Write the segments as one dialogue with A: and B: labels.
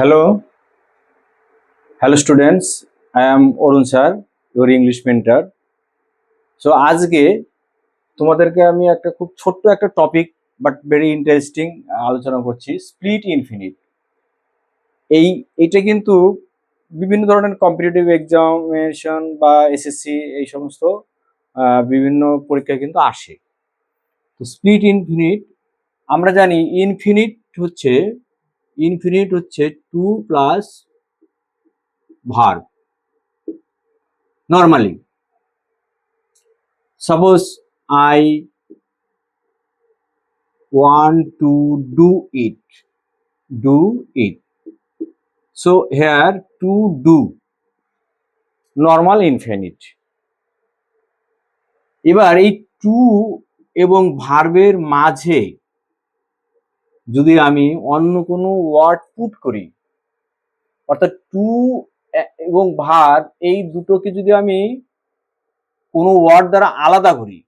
A: Hello, students. I am Arun sir, your English mentor. So আজকে তোমাদেরকে আমি একটা খুব ছোট্ট একটা টপিক বাট ভেরি ইন্টারেস্টিং আলোচনা করছি, স্প্লিট ইনফিনিট। এইটা কিন্তু বিভিন্ন ধরনের কম্পিটিটিভ এক্সামিনেশন বা এসএসসি এই সমস্ত বিভিন্ন পরীক্ষায় কিন্তু আসে। তো স্প্লিট ইনফিনিট আমরা জানি ইনফিনিট হচ্ছে 2 plus verb. Normally, suppose I want to do it. So here to do, normal infinite. এবার এই টু এবং ভার্বের মাঝে যদি আমি অন্য কোনো ওয়ার্ড পুট করি, অর্থাৎ টু এবং ভার্ব এই দুটোকে যদি আমি কোনো ওয়ার্ড দ্বারা আলাদা করি,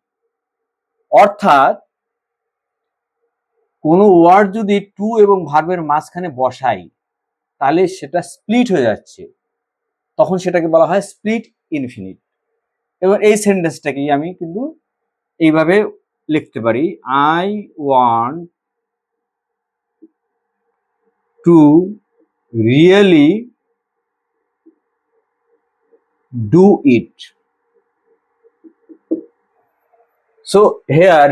A: অর্থাৎ কোনো ওয়ার্ড যদি টু এবং ভার্বের মাঝখানে বসাই তাহলে সেটা স্প্লিট হয়ে যাচ্ছে, তখন সেটাকে বলা হয় স্প্লিট ইনফিনিট। এবার এই সেন্টেন্সটাকেই আমি কিন্তু এইভাবে লিখতে পারি, I want to really do it. So here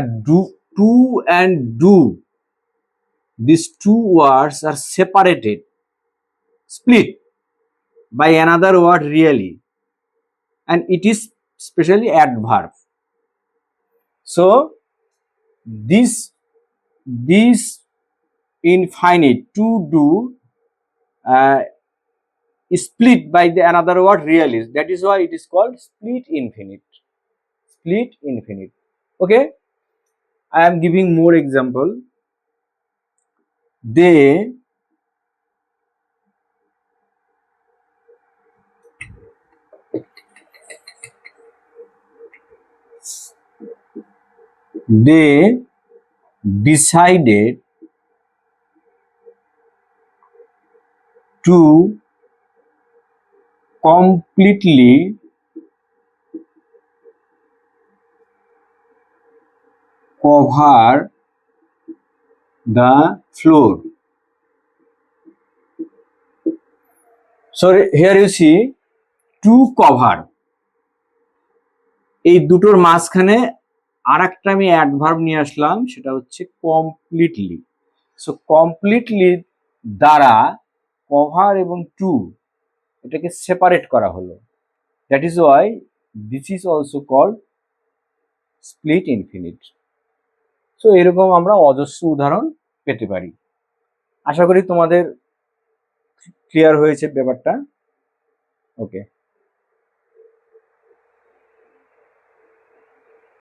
A: to and do, these two words are separated, split by another word really, and it is specially adverb. So this infinite to do is split by the another word really. That is why it is called split infinite. Okay, I am giving more example. They decided to completely cover the floor. So here you see to cover, এই দুটোর মাঝখানে আরেকটা আমি adverb নিয়ে আসলাম, সেটা হচ্ছে completely. So completely দ্বারা কভার এবং টু এটাকে সেপারেট করা হলো। That is why this is also called split infinitive. So এরকম আমরা অজস্র উদাহরণ পেতে পারি। আশা করি তোমাদের ক্লিয়ার হয়েছে ব্যাপারটা। ওকে।